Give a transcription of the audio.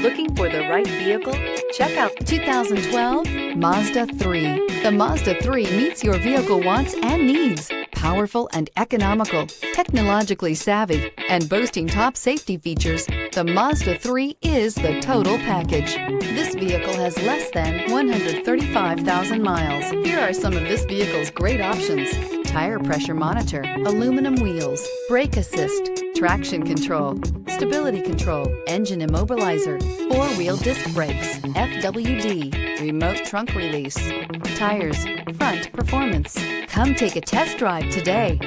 Looking for the right vehicle? Check out 2012 Mazda 3. The Mazda 3 meets your vehicle wants and needs. Powerful and economical, technologically savvy, and boasting top safety features, the Mazda 3 is the total package. This vehicle has less than 135,000 miles. Here are some of this vehicle's great options: tire pressure monitor, aluminum wheels, brake assist, traction control, stability control, engine immobilizer, four-wheel disc brakes, FWD, remote trunk release, tires, front performance. Come take a test drive today.